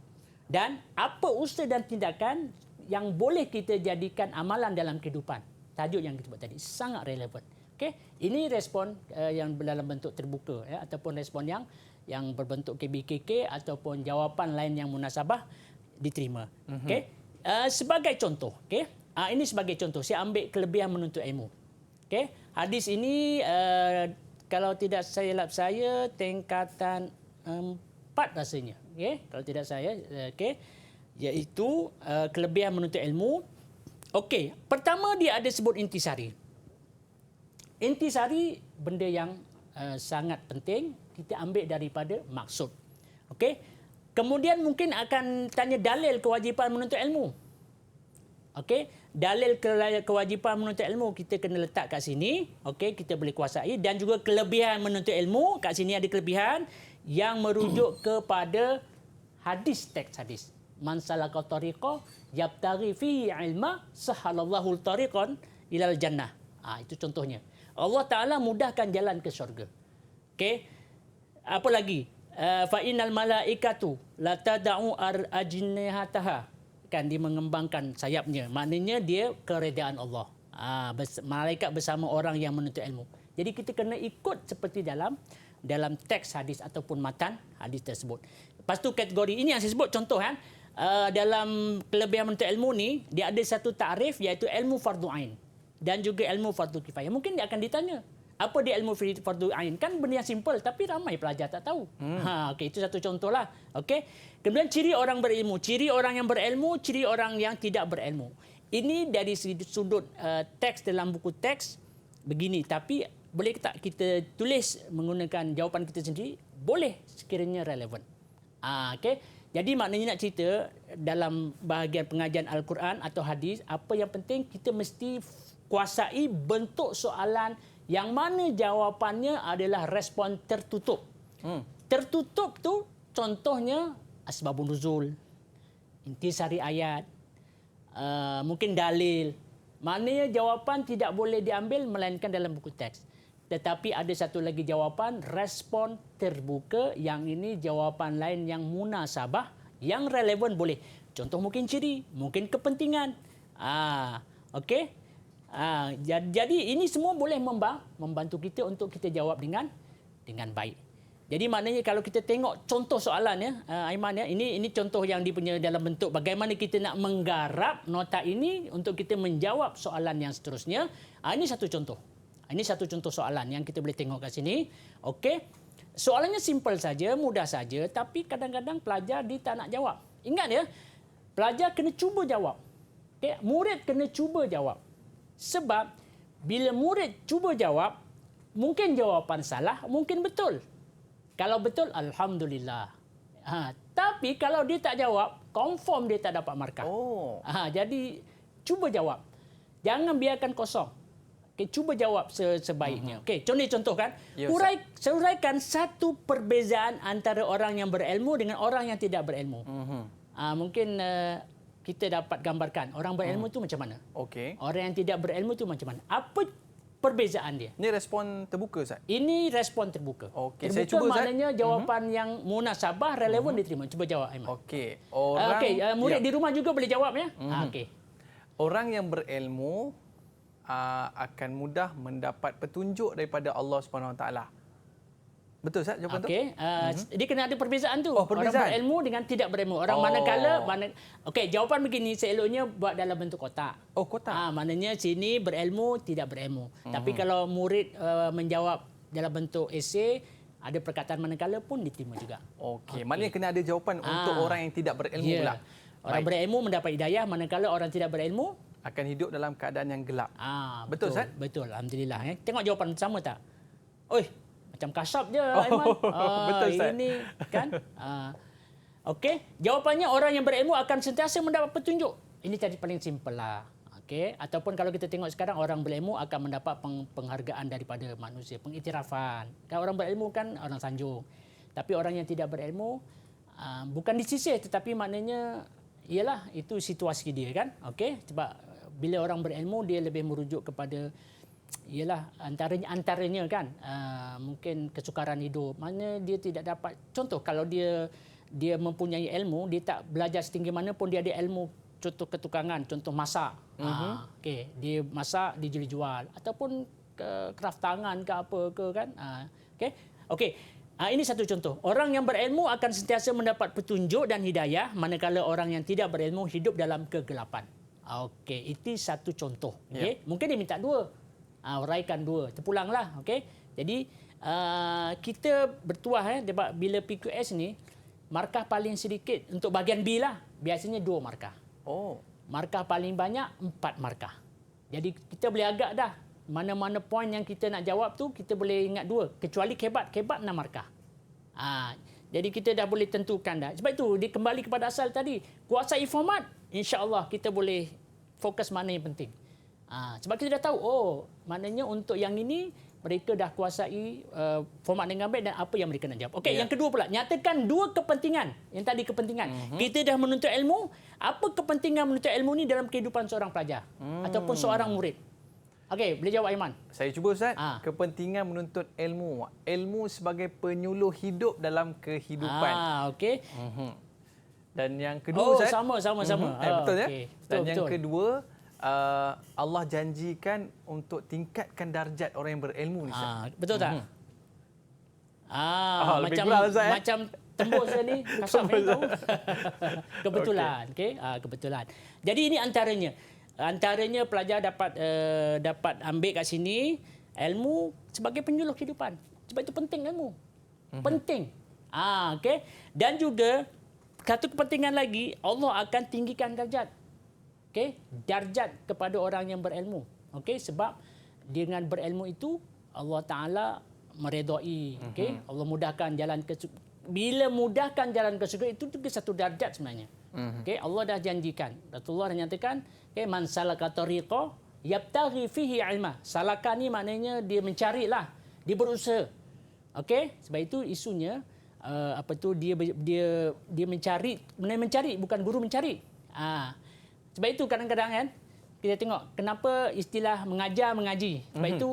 dan apa usaha dan tindakan yang boleh kita jadikan amalan dalam kehidupan. Tajuk yang kita buat tadi sangat relevan. Okey, ini respon yang dalam bentuk terbuka ataupun respon yang berbentuk KBKK ataupun jawapan lain yang munasabah diterima. Okey. Sebagai contoh, okey. Ini sebagai contoh saya ambil kelebihan menuntut ilmu. Okey. Hadis ini kalau tidak silap saya tingkatan 4 rasanya. Okey, kalau tidak saya okey, iaitu kelebihan menuntut ilmu. Okey, pertama dia ada sebut intisari. Intisari benda yang sangat penting kita ambil daripada maksud. Okey. Kemudian mungkin akan tanya dalil kewajipan menuntut ilmu. Okey, dalil kewajipan menuntut ilmu kita kena letak kat sini. Okey, kita boleh kuasai dan juga kelebihan menuntut ilmu, kat sini ada kelebihan yang merujuk kepada hadis, teks hadis. Man salaka tariqa yabtaghi fihi ilma sahalallahu tariqan ilal jannah. Itu contohnya. Allah Taala mudahkan jalan ke syurga. Okey. Apa lagi? Fa innal malaikatu la tad'u ajnihataha. Kan dia mengembangkan sayapnya. Maknanya dia keredaan Allah. Malaikat bersama orang yang menuntut ilmu. Jadi kita kena ikut seperti dalam teks hadis ataupun matan hadis tersebut. Lepas tu kategori ini yang saya sebut contoh kan. Dalam kelebihan menuntut ilmu ni dia ada satu takrif iaitu ilmu fardu ain dan juga ilmu fardu kifayah. Mungkin dia akan ditanya, apa dia ilmu fardu ain? Kan benda yang simple tapi ramai pelajar tak tahu. Okey, itu satu contohlah. Okey. Kemudian ciri orang berilmu, ciri orang yang berilmu, ciri orang yang tidak berilmu. Ini dari sudut teks dalam buku teks begini, tapi boleh tak kita tulis menggunakan jawapan kita sendiri? Boleh sekiranya relevan. Okey. Jadi maknanya nak cerita dalam bahagian pengajian Al-Quran atau hadis, apa yang penting kita mesti kuasai bentuk soalan yang mana jawapannya adalah respon tertutup. Tertutup tu contohnya asbabun nuzul, intisari ayat, mungkin dalil. Maknanya jawapan tidak boleh diambil melainkan dalam buku teks. Tetapi ada satu lagi jawapan, respon terbuka, yang ini jawapan lain yang munasabah, yang relevan boleh. Contoh mungkin ciri, mungkin kepentingan. Okey. Jadi ini semua boleh membantu kita untuk kita jawab dengan baik. Jadi maknanya kalau kita tengok contoh soalan ya, Aiman ya, ini contoh yang dipunya dalam bentuk bagaimana kita nak menggarap nota ini untuk kita menjawab soalan yang seterusnya. Ini satu contoh. Ini satu contoh soalan yang kita boleh tengok kat sini. Okey. Soalannya simple saja, mudah saja, tapi kadang-kadang pelajar dia tak nak jawab. Ingat ya, pelajar kena cuba jawab. Okay? Murid kena cuba jawab. Sebab bila murid cuba jawab, mungkin jawapan salah, mungkin betul. Kalau betul, alhamdulillah. Tapi kalau dia tak jawab, confirm dia tak dapat markah. Jadi cuba jawab. Jangan biarkan kosong. Okay, cuba jawab sebaiknya. Okey, contoh kan. Uraikan satu perbezaan antara orang yang berilmu dengan orang yang tidak berilmu. Mungkin kita dapat gambarkan orang berilmu tu macam mana. Okey. Orang yang tidak berilmu tu macam mana. Apa perbezaan dia? Ini respon terbuka, Ustaz? Ini respon terbuka. Okey, terbuka saya cuba, maknanya jawapan yang munasabah, relevan diterima. Cuba jawab, Aiman. Okey. Murid di rumah juga boleh jawab ya. Okey. Orang yang berilmu akan mudah mendapat petunjuk daripada Allah Subhanahu Wa Taala. Betul Ustaz jawapan tu? Okey, dia kena ada perbezaan tu. Perbezaan. Orang berilmu dengan tidak berilmu. Orang okey, jawapan begini seeloknya buat dalam bentuk kotak. Kotak. Maknanya sini berilmu, tidak berilmu. Tapi kalau murid menjawab dalam bentuk esei, ada perkataan manakala pun diterima juga. Okey, maknanya kena ada jawapan untuk orang yang tidak berilmu pula. Orang berilmu mendapat hidayah, manakala orang tidak berilmu akan hidup dalam keadaan yang gelap. Betul, Ustaz? Betul, alhamdulillah. Tengok jawapan sama tak? Macam kasap je, Aiman. Betul, Ustaz. Ini kan. Okey, jawapannya orang yang berilmu akan sentiasa mendapat petunjuk. Ini tadi paling simple lah. Okey, ataupun kalau kita tengok sekarang orang berilmu akan mendapat penghargaan daripada manusia, pengiktirafan. Kalau orang berilmu kan orang sanjung. Tapi orang yang tidak berilmu bukan disisih, tetapi maknanya ialah itu situasi dia kan. Okey, sebab bila orang berilmu dia lebih merujuk kepada ialah antaranya kan mungkin kesukaran hidup. Mana dia tidak dapat, contoh kalau dia dia mempunyai ilmu, dia tak belajar setinggi mana pun dia ada ilmu, contoh ketukangan, contoh masak. Okey, dia masak, dia jual ataupun craft tangan ke apa ke kan. Okey. Okey. Ini satu contoh. Orang yang berilmu akan sentiasa mendapat petunjuk dan hidayah, manakala orang yang tidak berilmu hidup dalam kegelapan. Okey, itu satu contoh. Okey. Mungkin dia minta dua. Uraikan dua, terpulanglah. Okey. Jadi kita bertuah bila PQS ni markah paling sedikit untuk bahagian B lah. Biasanya 2 markah. Oh. Markah paling banyak 4 markah. Jadi kita boleh agak dah. Mana-mana poin yang kita nak jawab tu kita boleh ingat 2. Kecuali kebat 6 markah. Jadi kita dah boleh tentukan dah. Sebab itu dia kembali kepada asal tadi. Kuasai format, insya-Allah kita boleh fokus mana yang penting. Sebab kita dah tahu, maknanya untuk yang ini mereka dah kuasai format dengan baik dan apa yang mereka nak jawab. Okey, yang kedua pula, nyatakan 2 kepentingan. Yang tadi kepentingan. Kita dah menuntut ilmu, apa kepentingan menuntut ilmu ni dalam kehidupan seorang pelajar ataupun seorang murid? Okey, boleh jawab Aiman? Saya cuba Ustaz. Kepentingan menuntut ilmu. Ilmu sebagai penyuluh hidup dalam kehidupan. Okey. Dan yang kedua Ustaz. Sama. Betul ya? Okay. Dan yang kedua, Allah janjikan untuk tingkatkan darjat orang yang berilmu ni Ustaz. Betul tak? Lebih kurang Ustaz. Macam tembus ni kasar tahu. Kebetulan, okey. Kebetulan. Jadi ini antaranya pelajar dapat ambil kat sini ilmu sebagai penyuluh kehidupan. Sebab itu penting ilmu. Penting. Okey. Dan juga satu kepentingan lagi, Allah akan tinggikan darjat. Okey, darjat kepada orang yang berilmu. Okey, sebab dengan berilmu itu Allah Taala meredai. Okey, Allah mudahkan jalan ke bila mudahkan jalan ke syurga itu juga satu darjat sebenarnya. Okey, Allah dah janjikan. Rasulullah dah nyatakan, okey, man salaka tariqa yabtaghi fihi ilma. Salaka ni maknanya dia mencarilah, dia berusaha. Okey, sebab itu isunya dia mencari bukan guru mencari. Sebab itu kadang-kadang kan kita tengok kenapa istilah mengajar mengaji. Sebab itu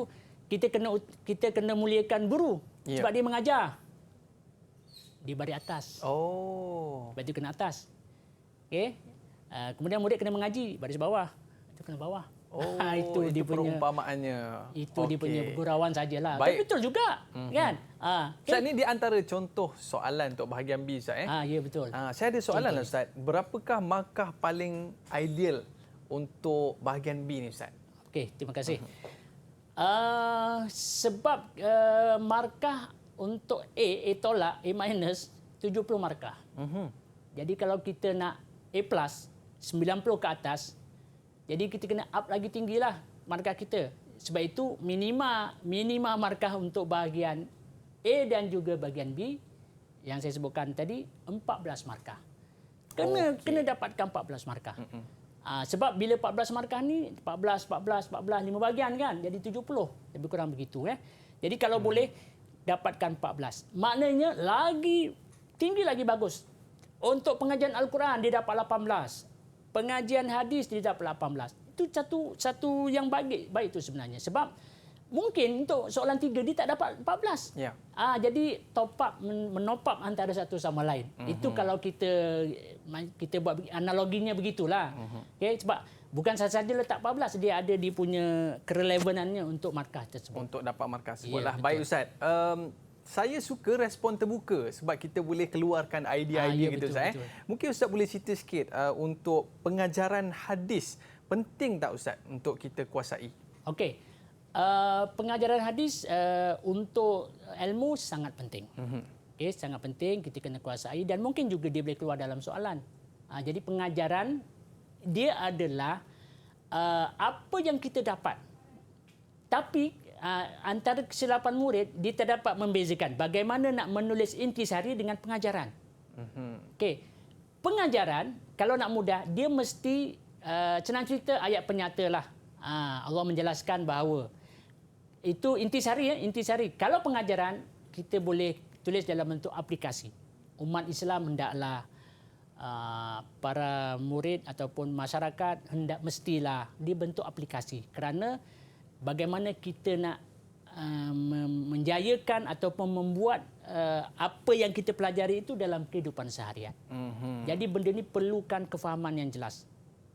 kita kena muliakan guru sebab dia mengajar. Di baris atas. Sebab itu kena atas. Okey. Kemudian murid kena mengaji baris bawah. Itu kena bawah. Itu dia punya perumpamaannya. Itu dia punya gurauan sajalah. Tapi betul juga, kan? Ustaz, ni di antara contoh soalan untuk bahagian B Ustaz ya betul. Saya ada soalan lah Ustaz. Berapakah markah paling ideal untuk bahagian B ni Ustaz? Okey, terima kasih. Sebab markah untuk A tolak, A minus 70 markah. Jadi kalau kita nak A plus 90 ke atas, jadi kita kena up lagi tinggilah markah kita. Sebab itu minima markah untuk bahagian A dan juga bahagian B yang saya sebutkan tadi 14 markah. Kena dapatkan 14 markah. Sebab bila 14 markah ni 14, 5 bahagian kan, jadi 70. Lebih kurang begitu Jadi kalau boleh dapatkan 14. Maknanya lagi tinggi lagi bagus. Untuk pengajian Al-Quran dia dapat 18. Pengajian hadis dia dapat 18. Itu satu yang baik itu sebenarnya. Sebab mungkin untuk soalan 3 dia tak dapat 14. Jadi menop up antara satu sama lain. Itu kalau kita buat analoginya begitulah. Okay, sebab bukan sahaja letak 14, dia ada dia punya kerelevanannya untuk markah tersebut. Untuk dapat markah tersebutlah. Baik Ustaz. Saya suka respon terbuka sebab kita boleh keluarkan idea-idea gitu Ustaz. Mungkin Ustaz boleh cerita sikit untuk pengajaran hadis. Penting tak Ustaz untuk kita kuasai? Okey. Pengajaran hadis untuk ilmu sangat penting. Okey, sangat penting kita kena kuasai dan mungkin juga dia boleh keluar dalam soalan. Jadi pengajaran dia adalah apa yang kita dapat. Tapi antara kesilapan murid, dia tak dapat membezakan bagaimana nak menulis intisari dengan pengajaran. Okey. Pengajaran, kalau nak mudah, dia mesti senang cerita ayat penyata lah. Allah menjelaskan bahawa itu intisari. Kalau pengajaran, kita boleh tulis dalam bentuk aplikasi. Umat Islam hendaklah para murid ataupun masyarakat mestilah dibentuk aplikasi kerana bagaimana kita nak menjayakan ataupun membuat apa yang kita pelajari itu dalam kehidupan seharian. Jadi benda ni perlukan kefahaman yang jelas.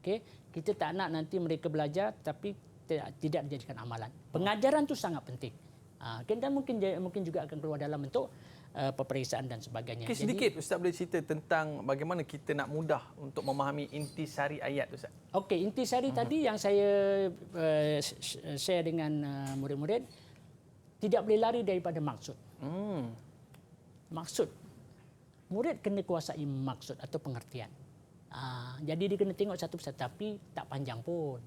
Okey, kita tak nak nanti mereka belajar tapi tidak dijadikan amalan. Pengajaran tu sangat penting. Dan mungkin juga akan keluar dalam bentuk peperiksaan dan sebagainya. Okay, sedikit Ustaz boleh cerita tentang bagaimana kita nak mudah untuk memahami intisari ayat Ustaz. Okey, intisari tadi yang saya share dengan murid-murid, tidak boleh lari daripada maksud. Maksud. Murid kena kuasai maksud atau pengertian. Jadi dia kena tengok satu persatu, tapi tak panjang pun.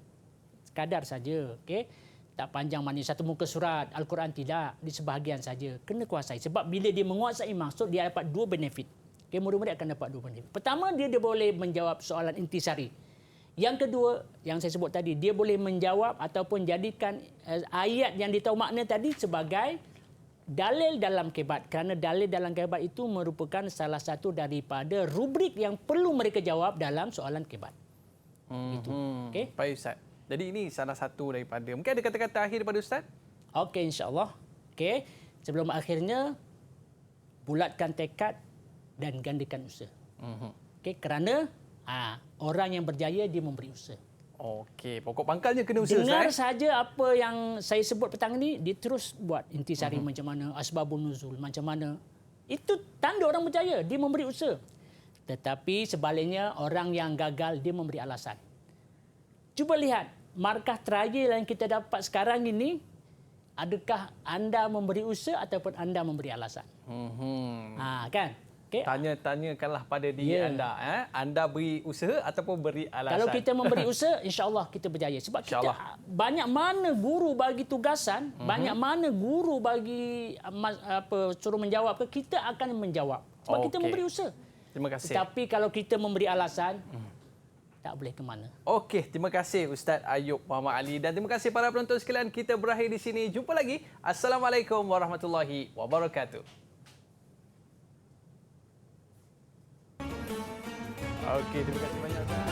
Sekadar saja, okey. Tak panjang maknanya satu muka surat Al-Quran, tidak, di sebahagian saja. Kena kuasai, sebab bila dia menguasai maksud, dia dapat dua benefit. Okey, murid-murid akan dapat dua benefit. Pertama, dia boleh menjawab soalan intisari. Yang kedua, yang saya sebut tadi, dia boleh menjawab ataupun jadikan ayat yang dia tahu makna tadi sebagai dalil dalam kebat, kerana dalil dalam kebat itu merupakan salah satu daripada rubrik yang perlu mereka jawab dalam soalan kebat. Itu. Okey. Baik Ustaz. Jadi ini salah satu daripada. Mungkin ada kata-kata akhir daripada Ustaz? Okey, insya-Allah. Okey. Sebelum akhirnya, bulatkan tekad dan gandakan usaha. Okey, kerana orang yang berjaya dia memberi usaha. Okey, pokok pangkalnya kena usaha. Dengar saja apa yang saya sebut petang ni, dia terus buat intisari macam mana, asbabun nuzul macam mana. Itu tanda orang berjaya, dia memberi usaha. Tetapi sebaliknya, orang yang gagal dia memberi alasan. Cuba lihat, markah trial yang kita dapat sekarang ini, adakah anda memberi usaha ataupun anda memberi alasan? Kan? Okay. Tanyakanlah pada diri anda. Anda beri usaha ataupun beri alasan? Kalau kita memberi usaha, insya-Allah kita berjaya. Sebab kita banyak mana guru bagi tugasan, banyak mana guru bagi suruh menjawab, kita akan menjawab. Sebab kita memberi usaha. Terima kasih. Tapi kalau kita memberi alasan, tak boleh ke mana. Okey, terima kasih Ustaz Ayub Muhammad Ali dan terima kasih para penonton sekalian. Kita berakhir di sini. Jumpa lagi. Assalamualaikum warahmatullahi wabarakatuh. Okey, terima kasih banyak Ustaz.